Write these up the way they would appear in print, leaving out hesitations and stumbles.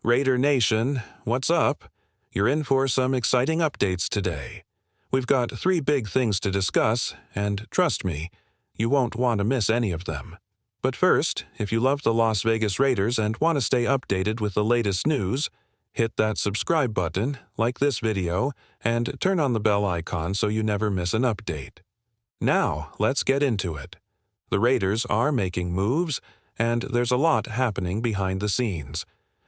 Raider Nation, what's up? You're in for some exciting updates today. We've got 3 big things to discuss, and trust me, you won't want to miss any of them. But first, if you love the Las Vegas Raiders and want to stay updated with the latest news, hit that subscribe button, like this video, and turn on the bell icon so you never miss an update. Now, let's get into it. The Raiders are making moves, and there's a lot happening behind the scenes.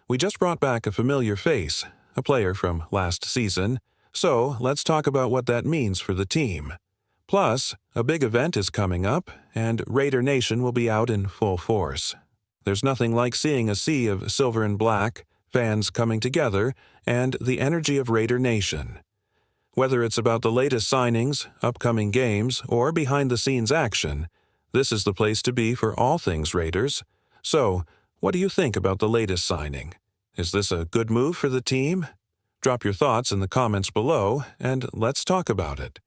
We just brought back a familiar face, a player from last season, so let's talk about what that means for the team. Plus, a big event is coming up, and Raider Nation will be out in full force. There's nothing like seeing a sea of silver and black, fans coming together, and the energy of Raider Nation. Whether it's about the latest signings, upcoming games, or behind-the-scenes action, this is the place to be for all things Raiders. So, what do you think about the latest signing? Is this a good move for the team? Drop your thoughts in the comments below, and let's talk about it.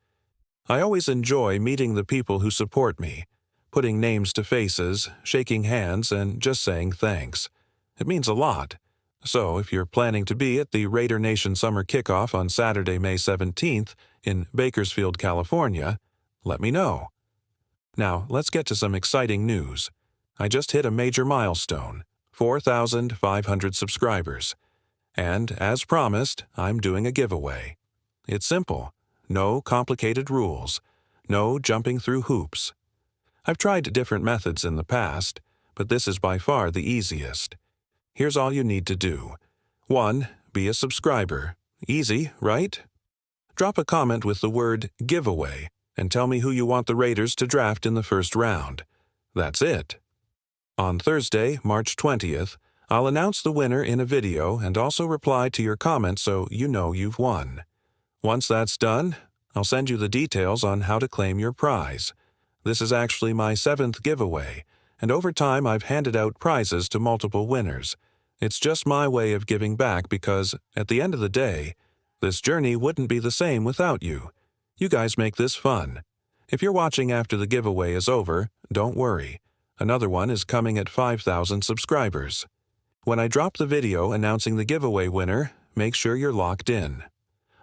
I always enjoy meeting the people who support me, putting names to faces, shaking hands, and just saying thanks. It means a lot. So, if you're planning to be at the Raider Nation Summer Kickoff on Saturday, May 17th in Bakersfield, California, let me know. Now, let's get to some exciting news. I just hit a major milestone, 4,500 subscribers. And, as promised, I'm doing a giveaway. It's simple. No complicated rules. No jumping through hoops. I've tried different methods in the past, but this is by far the easiest. Here's all you need to do. 1. Be a subscriber. Easy, right? Drop a comment with the word giveaway and tell me who you want the Raiders to draft in the first round. That's it. On Thursday, March 20th, I'll announce the winner in a video and also reply to your comment so you know you've won. Once that's done, I'll send you the details on how to claim your prize. This is actually my 7th giveaway, and over time I've handed out prizes to multiple winners. It's just my way of giving back because, at the end of the day, this journey wouldn't be the same without you. You guys make this fun. If you're watching after the giveaway is over, don't worry. Another one is coming at 5,000 subscribers. When I drop the video announcing the giveaway winner, make sure you're locked in.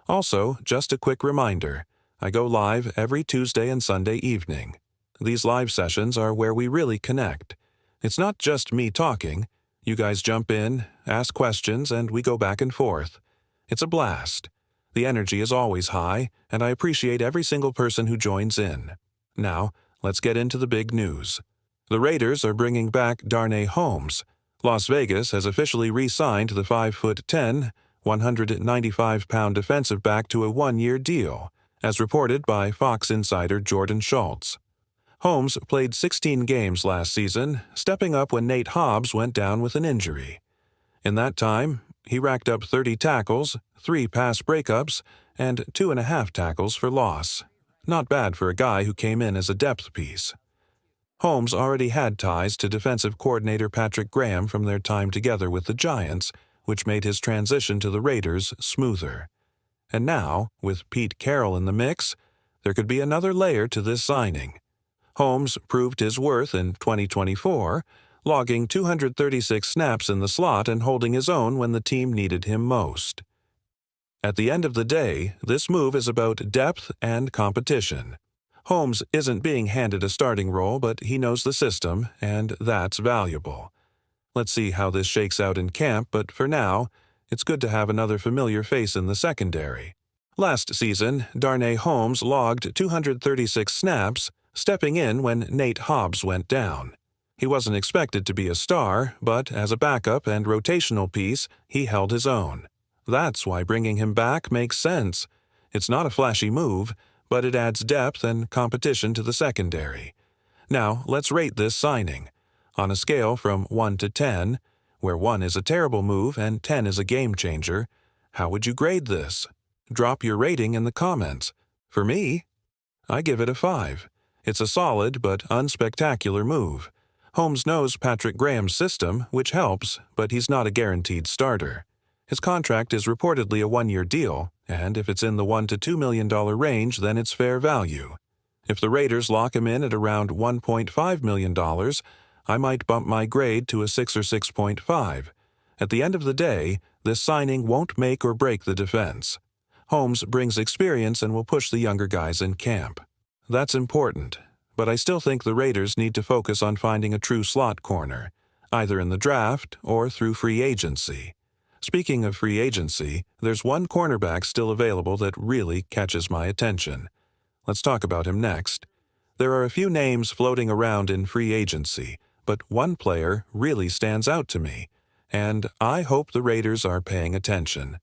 Also, just a quick reminder, I go live every Tuesday and Sunday evening. These live sessions are where we really connect. It's not just me talking. You guys jump in, ask questions, and we go back and forth. It's a blast. The energy is always high, and I appreciate every single person who joins in. Now, let's get into the big news. The Raiders are bringing back Darnay Holmes. Las Vegas has officially re-signed the 5'10", 195-pound defensive back to a 1-year deal, as reported by Fox insider Jordan Schultz. Holmes played 16 games last season, stepping up when Nate Hobbs went down with an injury. In that time, he racked up 30 tackles, 3 pass breakups, and 2.5 tackles for loss. Not bad for a guy who came in as a depth piece. Holmes already had ties to defensive coordinator Patrick Graham from their time together with the Giants, which made his transition to the Raiders smoother. And now, with Petecarroll in the mix, there could be another layer to this signing. Holmes proved his worth in 2024, logging 236 snaps in the slot and holding his own when the team needed him most. At the end of the day, this move is about depth and competition. Holmes isn't being handed a starting role, but he knows the system, and that's valuable. Let's see how this shakes out in camp, but for now, it's good to have another familiar face in the secondary. Last season, Darnay Holmes logged 236 snaps, stepping in when Nate Hobbs went down. He wasn't expected to be a star, but as a backup and rotational piece, he held his own. That's why bringing him back makes sense. It's not a flashy move, but it adds depth and competition to the secondary. Now, let's rate this signing. On a scale from 1 to 10, where 1 is a terrible move and 10 is a game changer, how would you grade this? Drop your rating in the comments. For me, I give it a 5. It's a solid but unspectacular move. Holmes knows Patrick Graham's system, which helps, but he's not a guaranteed starter. His contract is reportedly a 1-year deal, and if it's in the $1 to $2 million range, then it's fair value. If the Raiders lock him in at around $1.5 million, I might bump my grade to a 6 or 6.5. At the end of the day, this signing won't make or break the defense. Holmes brings experience and will push the younger guys in camp. That's important, but I still think the Raiders need to focus on finding a true slot corner, either in the draft or through free agency. Speaking of free agency, there's one cornerback still available that really catches my attention. Let's talk about him next. There are a few names floating around in free agency, but one player really stands out to me, and I hope the Raiders are paying attention.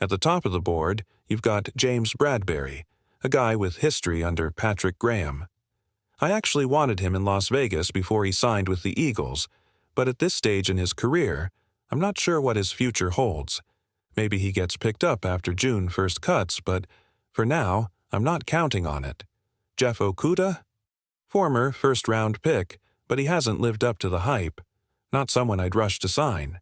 At the top of the board, you've got James Bradberry, a guy with history under Patrick Graham. I actually wanted him in Las Vegas before he signed with the Eagles, but at this stage in his career, I'm not sure what his future holds. Maybe he gets picked up after June 1st cuts, but for now, I'm not counting on it. Jeff Okudah? Former first-round pick, but he hasn't lived up to the hype. Not someone I'd rush to sign.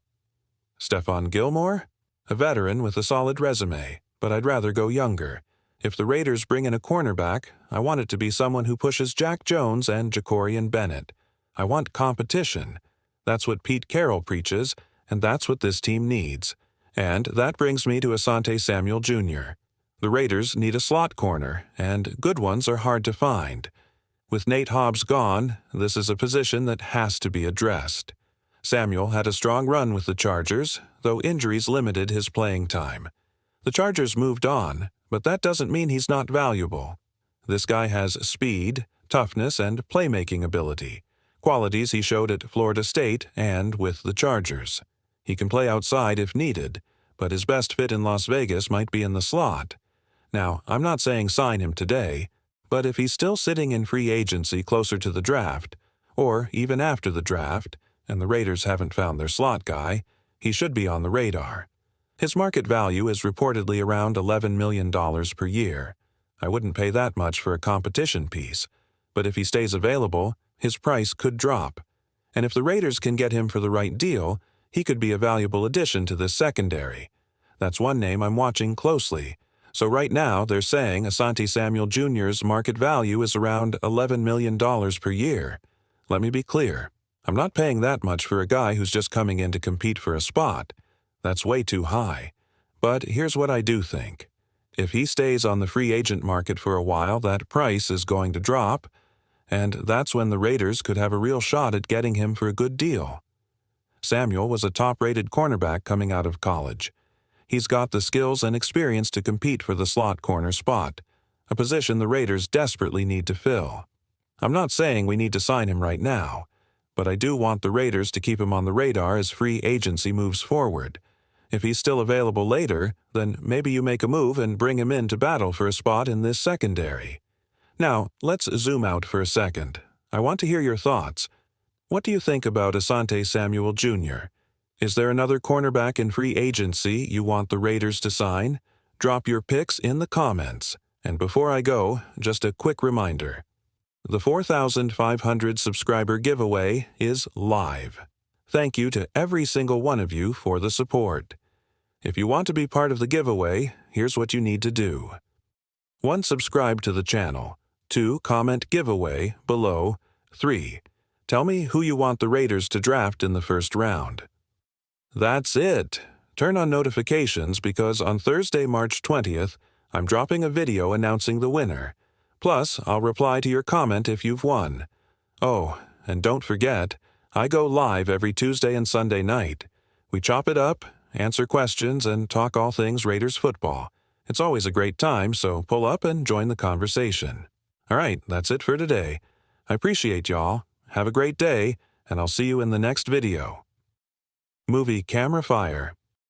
Stephon Gilmore? A veteran with a solid resume, but I'd rather go younger. If the Raiders bring in a cornerback, I want it to be someone who pushes Jack Jones and Jacorian Bennett. I want competition. That's what Petecarroll preaches, and that's what this team needs. And that brings me to Asante Samuel Jr. The Raiders need a slot corner, and good ones are hard to find. With Nate Hobbs gone, this is a position that has to be addressed. Samuel had a strong run with the Chargers, though injuries limited his playing time. The Chargers moved on, but that doesn't mean he's not valuable. This guy has speed, toughness, and playmaking ability, qualities he showed at Florida State and with the Chargers. He can play outside if needed, but his best fit in Las Vegas might be in the slot. Now, I'm not saying sign him today, but if he's still sitting in free agency closer to the draft, or even after the draft, and the Raiders haven't found their slot guy, he should be on the radar. His market value is reportedly around $11 million per year. I wouldn't pay that much for a competition piece, but if he stays available, his price could drop. And if the Raiders can get him for the right deal, he could be a valuable addition to this secondary. That's one name I'm watching closely. So right now, they're saying Asante Samuel Jr.'s market value is around $11 million per year. Let me be clear. I'm not paying that much for a guy who's just coming in to compete for a spot. That's way too high. But here's what I do think. If he stays on the free agent market for a while, that price is going to drop, and that's when the Raiders could have a real shot at getting him for a good deal. Samuel was a top-rated cornerback coming out of college. He's got the skills and experience to compete for the slot corner spot, a position the Raiders desperately need to fill. I'm not saying we need to sign him right now, but I do want the Raiders to keep him on the radar as free agency moves forward. If he's still available later, then maybe you make a move and bring him in to battle for a spot in this secondary. Now, let's zoom out for a second. I want to hear your thoughts. What do you think about Asante Samuel Jr.? Is there another cornerback in free agency you want the Raiders to sign? Drop your picks in the comments. And before I go, just a quick reminder. The 4,500 subscriber giveaway is live. Thank you to every single one of you for the support. If you want to be part of the giveaway, here's what you need to do. 1. Subscribe to the channel. 2. Comment giveaway below. 3. Tell me who you want the Raiders to draft in the first round. That's it. Turn on notifications because on Thursday, March 20th, I'm dropping a video announcing the winner. Plus, I'll reply to your comment if you've won. Oh, and don't forget, I go live every Tuesday and Sunday night. We chop it up, answer questions, and talk all things Raiders football. It's always a great time, so pull up and join the conversation. All right, that's it for today. I appreciate y'all. Have a great day, and I'll see you in the next video. Movie Camera Fire.